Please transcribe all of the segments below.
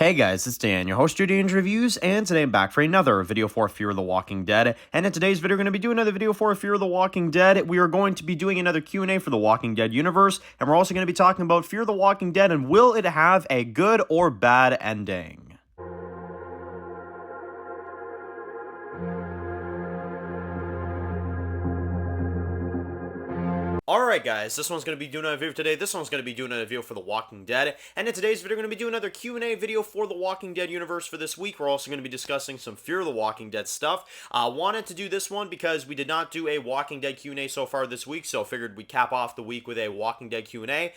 Hey guys, it's Dan, your host of Dan's Reviews, and today I'm back for another video for Fear the Walking Dead. And in today's video, we're going to be doing another video for Fear the Walking Dead. We are going to be doing another Q&A for the Walking Dead universe, and we're also going to be talking about Fear the Walking Dead and will it have a good or bad ending. Alright guys, this one's going to be doing a video today, this one's going to be doing a video for The Walking Dead, and in today's video we're going to be doing another Q&A video for The Walking Dead universe for this week. We're also going to be discussing some Fear the Walking Dead stuff. Wanted to do this one because we did not do a Walking Dead Q&A so far this week, so figured we'd cap off the week with a Walking Dead Q&A.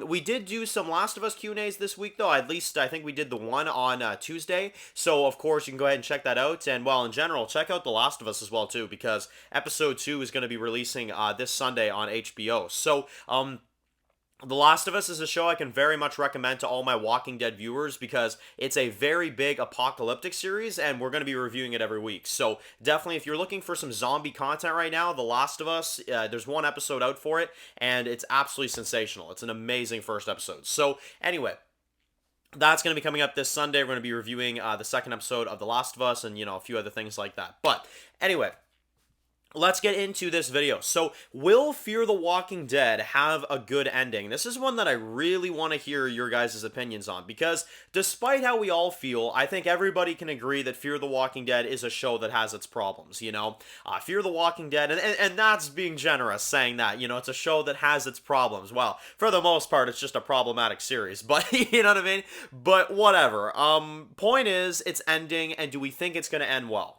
We did do some Last of Us Q&As this week though, at least I think we did the one on Tuesday, so of course you can go ahead and check that out, and well, in general, check out The Last of Us as well too, because episode 2 is going to be releasing this Sunday on HBO. So, The Last of Us is a show I can very much recommend to all my Walking Dead viewers because it's a very big apocalyptic series and we're going to be reviewing it every week. So definitely if you're looking for some zombie content right now, The Last of Us, there's one episode out for it and it's absolutely sensational. It's an amazing first episode. So anyway, that's going to be coming up this Sunday. We're going to be reviewing the second episode of The Last of Us and, a few other things like that. But anyway, let's get into this video. So, will Fear the Walking Dead have a good ending? This is one that I really want to hear your guys' opinions on, because despite how we all feel, I think everybody can agree that Fear the Walking Dead is a show that has its problems, Fear the Walking Dead, and that's being generous, saying that, it's a show that has its problems. Well, for the most part, it's just a problematic series, but, you know what I mean? But whatever. Point is, it's ending, and do we think it's going to end well,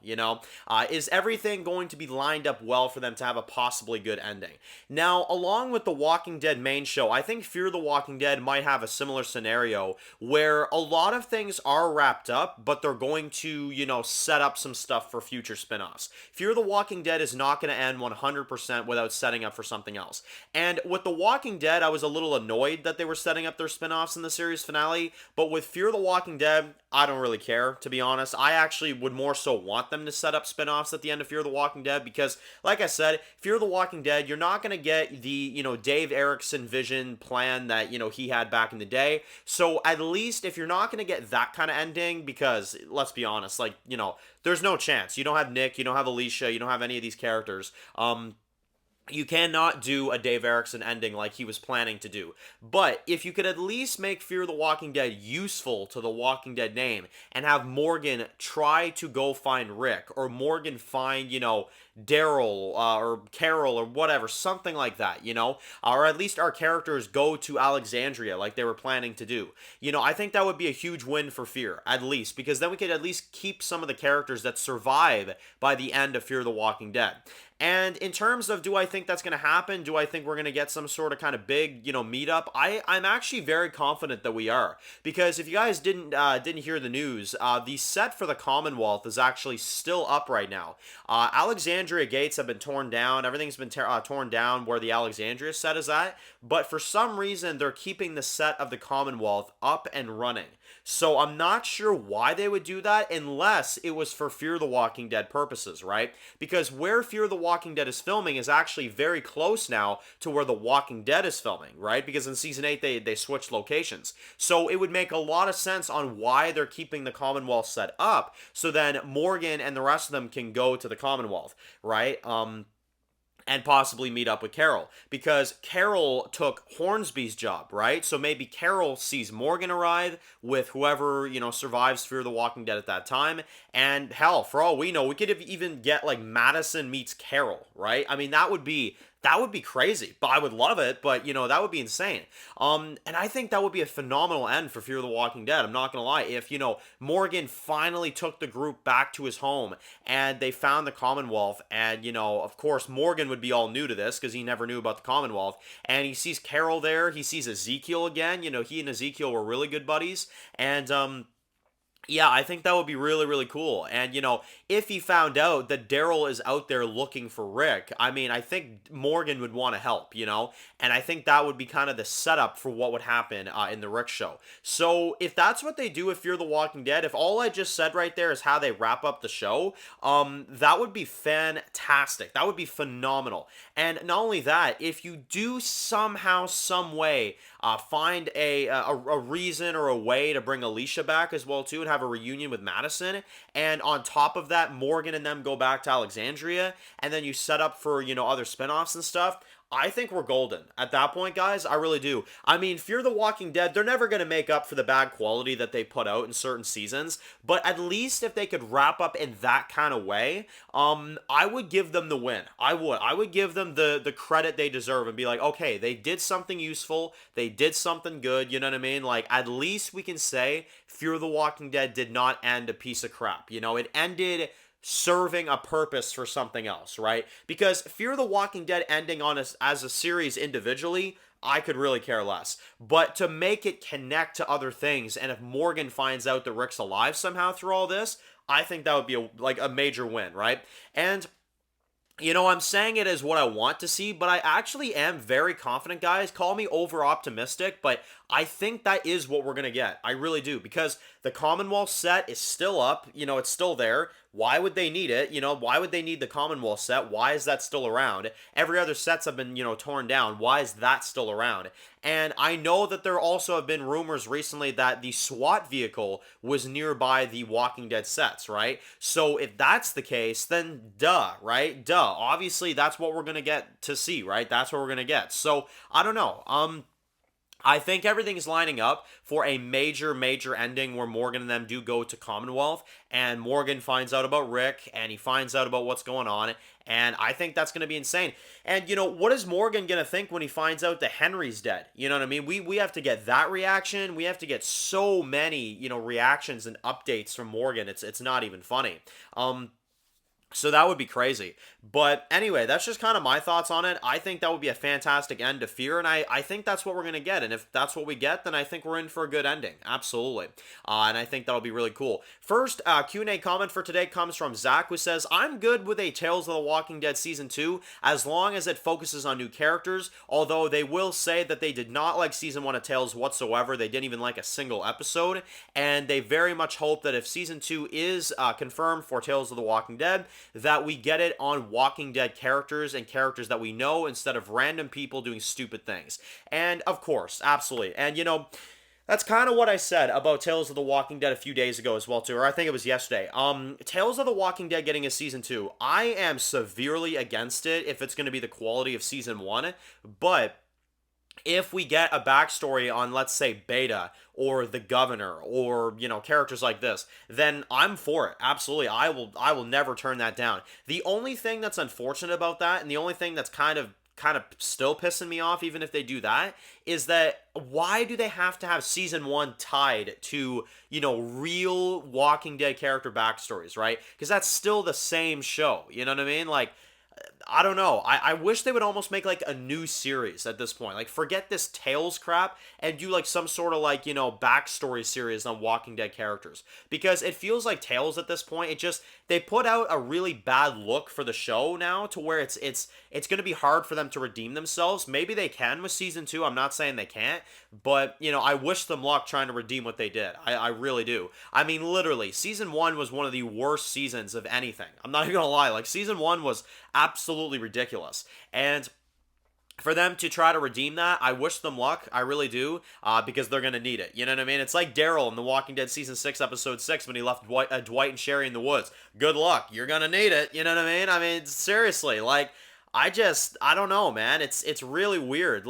Is everything going to be lined up well for them to have a possibly good ending? Now, along with the Walking Dead main show, I think Fear the Walking Dead might have a similar scenario where a lot of things are wrapped up, but they're going to, set up some stuff for future spin-offs. Fear the Walking Dead is not going to end 100% without setting up for something else. And with The Walking Dead, I was a little annoyed that they were setting up their spin-offs in the series finale, but with Fear the Walking Dead, I don't really care, to be honest. I actually would more so want them to set up spin-offs at the end of Fear the Walking Dead because, like I said, Fear the Walking Dead, you're not going to get the, Dave Erickson vision plan that, he had back in the day. So at least if you're not going to get that kind of ending, because let's be honest, there's no chance. You don't have Nick, you don't have Alicia, you don't have any of these characters. You cannot do a Dave Erickson ending like he was planning to do. But if you could at least make Fear the Walking Dead useful to the Walking Dead name and have Morgan try to go find Rick, or Morgan find, Daryl or Carol or whatever, something like that, or at least our characters go to Alexandria like they were planning to do. I think that would be a huge win for Fear, at least, because then we could at least keep some of the characters that survive by the end of Fear the Walking Dead. And in terms of, do I think that's going to happen? Do I think we're going to get some sort of kind of big, meetup? I'm actually very confident that we are. Because if you guys didn't hear the news, the set for the Commonwealth is actually still up right now. Alexandria gates have been torn down. Everything's been torn down where the Alexandria set is at. But for some reason, they're keeping the set of the Commonwealth up and running. So I'm not sure why they would do that unless it was for Fear the Walking Dead purposes, right? Because where Fear the Walking Dead is filming is actually very close now to where The Walking Dead is filming, right? Because in Season 8, they switched locations. So it would make a lot of sense on why they're keeping the Commonwealth set up, so then Morgan and the rest of them can go to the Commonwealth, right? And possibly meet up with Carol, because Carol took Hornsby's job, right? So maybe Carol sees Morgan arrive with whoever, survives Fear the Walking Dead at that time, and hell, for all we know, we could even get like Madison meets Carol, right? I mean, that would be crazy, but I would love it, but that would be insane. And I think that would be a phenomenal end for Fear the Walking Dead. I'm not gonna lie. If, Morgan finally took the group back to his home and they found the Commonwealth, and, of course, Morgan would be all new to this because he never knew about the Commonwealth, and he sees Carol there, he sees Ezekiel again, he and Ezekiel were really good buddies, and, Yeah, I think that would be really, really cool. And, if he found out that Daryl is out there looking for Rick, I mean, I think Morgan would want to help, And I think that would be kind of the setup for what would happen in the Rick show. So if that's what they do with Fear the Walking Dead, if all I just said right there is how they wrap up the show, that would be fantastic. That would be phenomenal. And not only that, if you do somehow, some way, find a reason or a way to bring Alicia back as well too, and have a reunion with Madison. And on top of that, Morgan and them go back to Alexandria, and then you set up for other spinoffs and stuff. I think we're golden at that point, guys. I really do. I mean, Fear the Walking Dead, they're never going to make up for the bad quality that they put out in certain seasons, but at least if they could wrap up in that kind of way, I would give them the win. I would give them the credit they deserve and be like, okay, they did something useful, they did something good, you know what I mean? Like, at least we can say Fear the Walking Dead did not end a piece of crap. It ended serving a purpose for something else, right? Because Fear the Walking Dead ending on us as a series individually, I could really care less. But to make it connect to other things, and if Morgan finds out that Rick's alive somehow through all this, I think that would be a major win, right? And I'm saying it as what I want to see, but I actually am very confident, guys. Call me over optimistic, but I think that is what we're going to get. I really do, because the Commonwealth set is still up. It's still there. Why would they need it? Why would they need the Commonwealth set? Why is that still around? Every other sets have been, torn down. Why is that still around? And I know that there also have been rumors recently that the SWAT vehicle was nearby the Walking Dead sets, right? So if that's the case, then duh, right? Duh. Obviously, that's what we're going to get to see, right? That's what we're going to get. So, I don't know. I think everything's lining up for a major, major ending where Morgan and them do go to Commonwealth, and Morgan finds out about Rick, and he finds out about what's going on, and I think that's going to be insane. And, what is Morgan going to think when he finds out that Henry's dead? You know what I mean? We have to get that reaction. We have to get so many, reactions and updates from Morgan. It's not even funny. So that would be crazy. But anyway, that's just kind of my thoughts on it. I think that would be a fantastic end to Fear, and I think that's what we're going to get. And if that's what we get, then I think we're in for a good ending. Absolutely. And I think that'll be really cool. First, Q&A comment for today comes from Zach, who says, I'm good with a Tales of the Walking Dead Season 2 as long as it focuses on new characters, although they will say that they did not like Season 1 of Tales whatsoever. They didn't even like a single episode, and they very much hope that if Season 2 is confirmed for Tales of the Walking Dead, that we get it on Walking Dead characters and characters that we know instead of random people doing stupid things. And of course, absolutely. And that's kind of what I said about Tales of the Walking Dead a few days ago as well too, or I think it was yesterday. Tales of the Walking Dead getting a season 2. I am severely against it if it's going to be the quality of season 1, but if we get a backstory on, let's say, Beta or the Governor or characters like this, then I'm for it. Absolutely, I will never turn that down. The only thing that's unfortunate about that, and the only thing that's kind of still pissing me off, even if they do that, is that why do they have to have season 1 tied to real Walking Dead character backstories, right? Because that's still the same show. You know what I mean? Like, I don't know. I wish they would almost make a new series at this point. Like, forget this Tales crap and do some sort of backstory series on Walking Dead characters. Because it feels like Tales at this point, they put out a really bad look for the show now to where it's going to be hard for them to redeem themselves. Maybe they can with season 2. I'm not saying they can't, but I wish them luck trying to redeem what they did. I really do. I mean, literally, season 1 was one of the worst seasons of anything. I'm not even gonna lie. Season 1 was absolutely ridiculous. And for them to try to redeem that, I wish them luck. I really do, because they're going to need it. You know what I mean? It's like Daryl in The Walking Dead Season 6, Episode 6, when he left Dwight and Sherry in the woods. Good luck. You're going to need it. You know what I mean? I mean, seriously, I don't know, man. It's really weird.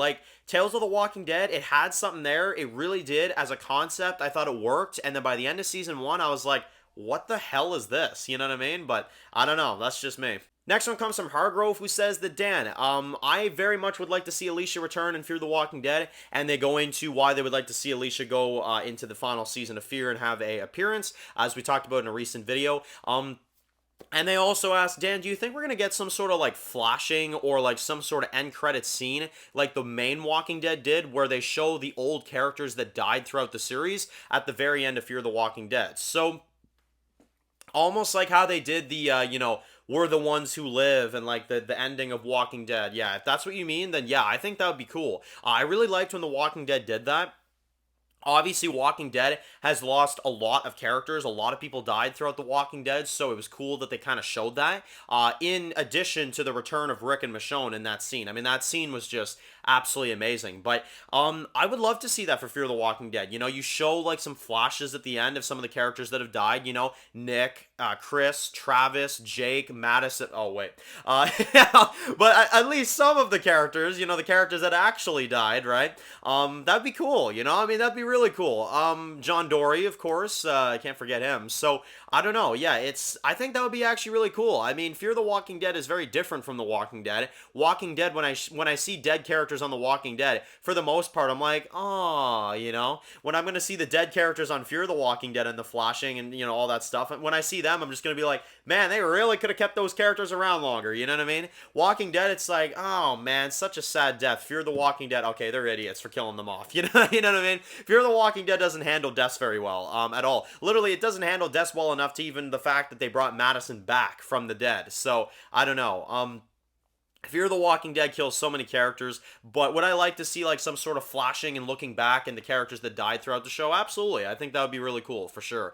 Tales of the Walking Dead, it had something there. It really did. As a concept, I thought it worked. And then by the end of Season 1, I was like, what the hell is this? You know what I mean? But I don't know. That's just me. Next one comes from Hargrove, who says that, Dan, I very much would like to see Alicia return in Fear the Walking Dead, and they go into why they would like to see Alicia go into the final season of Fear and have a appearance, as we talked about in a recent video. And they also asked, Dan, do you think we're going to get some sort of like flashing or like some sort of end credit scene like the main Walking Dead did, where they show the old characters that died throughout the series at the very end of Fear the Walking Dead? So almost like how they did the, we're the ones who live, and like the ending of Walking Dead. Yeah, if that's what you mean, then yeah, I think that would be cool. I really liked when The Walking Dead did that. Obviously, Walking Dead has lost a lot of characters. A lot of people died throughout The Walking Dead, so it was cool that they kind of showed that. In addition to the return of Rick and Michonne in that scene. I mean, that scene was just absolutely amazing. But I would love to see that for Fear the Walking Dead. You show like some flashes at the end of some of the characters that have died. Nick, Chris, Travis, Jake, Madison. Oh wait, but at least some of the characters. The characters that actually died, right? That'd be cool. I mean, that'd be really cool. John Dory, of course. I can't forget him. So I don't know. Yeah, I think that would be actually really cool. I mean, Fear the Walking Dead is very different from The Walking Dead. Walking Dead, when I see dead characters on The Walking Dead, for the most part, I'm like, oh, when I'm gonna see the dead characters on Fear the Walking Dead and the flashing and all that stuff, when I see them, I'm just gonna be like, man, they really could have kept those characters around longer. You know what I mean? Walking Dead, it's like, oh man, such a sad death. Fear the Walking Dead, okay, they're idiots for killing them off. You know what I mean? Fear the Walking Dead doesn't handle deaths very well, at all. Literally, it doesn't handle deaths well enough to even the fact that they brought Madison back from the dead. So I don't know. Fear the Walking Dead kills so many characters, but would I like to see like some sort of flashing and looking back and the characters that died throughout the show? Absolutely. I think that would be really cool, for sure.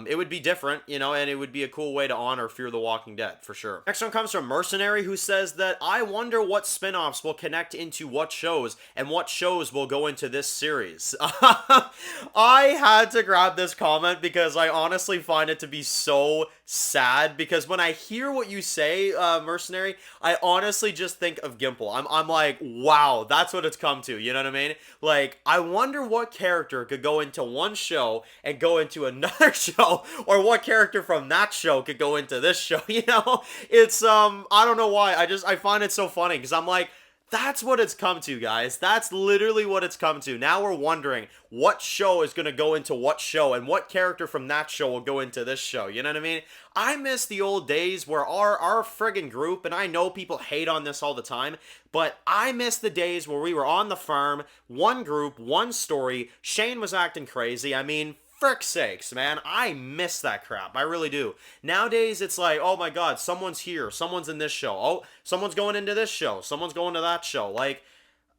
It would be different, and it would be a cool way to honor Fear the Walking Dead, for sure. Next one comes from Mercenary, who says that, I wonder what spin-offs will connect into what shows, and what shows will go into this series. I had to grab this comment because I honestly find it to be so sad, because when I hear what you say, Mercenary, I honestly just think of Gimple. I'm like, wow, that's what it's come to. You know what I mean? Like, I wonder what character could go into one show and go into another show, or what character from that show could go into this show. It's I don't know why. I find it so funny, because I'm like, that's what it's come to, guys. That's literally what it's come to. Now we're wondering what show is going to go into what show, and what character from that show will go into this show. You know what I mean? I miss the old days where our friggin' group, and I know people hate on this all the time, but I miss the days where we were on the farm, one group, one story. Shane was acting crazy. I mean, frick's sakes, man, I miss that crap. I really do. Nowadays, it's like, oh my god, someone's here, someone's in this show. Oh, someone's going into this show, someone's going to that show. Like,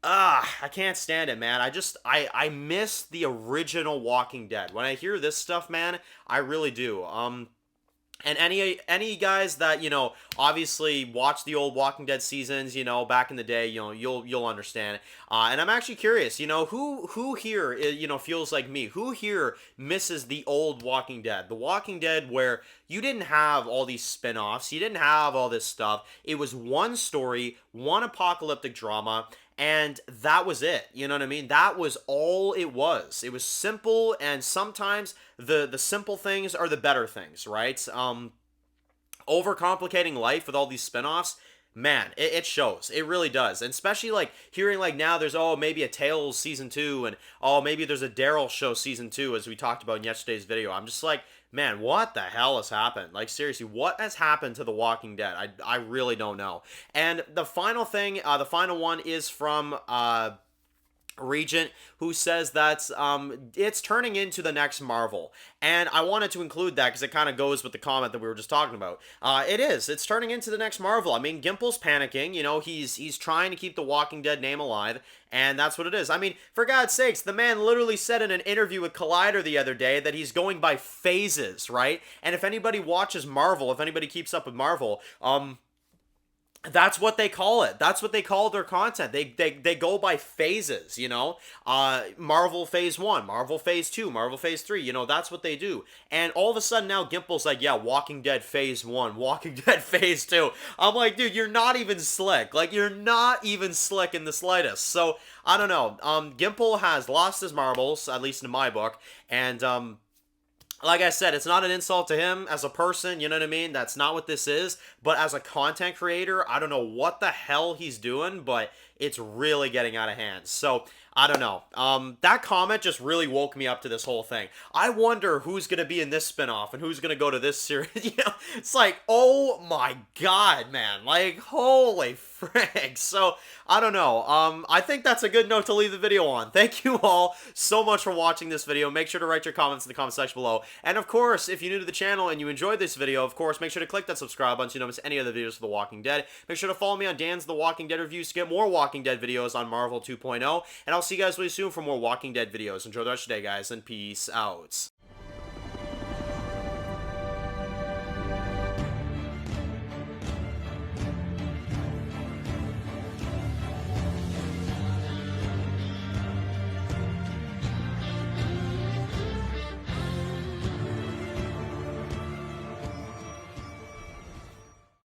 I can't stand it, man. I miss the original Walking Dead. When I hear this stuff, man, I really do. And any guys that obviously watch the old Walking Dead seasons, back in the day, you'll understand. And I'm actually curious, who here feels like me? Who here misses the old Walking Dead? The Walking Dead where you didn't have all these spin-offs, you didn't have all this stuff. It was one story, one apocalyptic drama, and that was it. You know what I mean? That was all it was. It was simple, and sometimes the simple things are the better things, right? Overcomplicating life with all these spin-offs, man, it shows. It really does. And especially like hearing like now there's maybe a Tales season 2, and maybe there's a Daryl show season 2, as we talked about in yesterday's video. I'm just like, man, what the hell has happened? Like, seriously, what has happened to The Walking Dead? I really don't know. And the final thing, the final one is from Regent, who says that it's turning into the next Marvel. And I wanted to include that because it kind of goes with the comment that we were just talking about. It's turning into the next Marvel. I mean, Gimple's panicking, he's trying to keep the Walking Dead name alive, and that's what it is. I mean, for God's sakes, the man literally said in an interview with Collider the other day that he's going by phases, right? And if anybody watches Marvel, if anybody keeps up with Marvel, that's what they call it. That's what they call their content. They go by phases, Marvel Phase 1, Marvel Phase 2, Marvel Phase 3, that's what they do. And all of a sudden now Gimple's like, yeah, Walking Dead Phase 1, Walking Dead Phase 2. I'm like, dude, you're not even slick. Like, you're not even slick in the slightest. So, I don't know. Gimple has lost his marbles, at least in my book, and, like I said, it's not an insult to him as a person, you know what I mean? That's not what this is. But as a content creator, I don't know what the hell he's doing, but it's really getting out of hand. So, I don't know. That comment just really woke me up to this whole thing. I wonder who's gonna be in this spinoff and who's gonna go to this series. It's like, oh my god, man! Like, holy frick! So I don't know. I think that's a good note to leave the video on. Thank you all so much for watching this video. Make sure to write your comments in the comment section below. And of course, if you're new to the channel and you enjoyed this video, of course, make sure to click that subscribe button so you don't miss any other videos for The Walking Dead. Make sure to follow me on Dan's The Walking Dead reviews to get more Walking Dead videos on Marvel 2.0. And I'll see you guys really soon for more Walking Dead videos. Enjoy the rest of your day, guys, and peace out.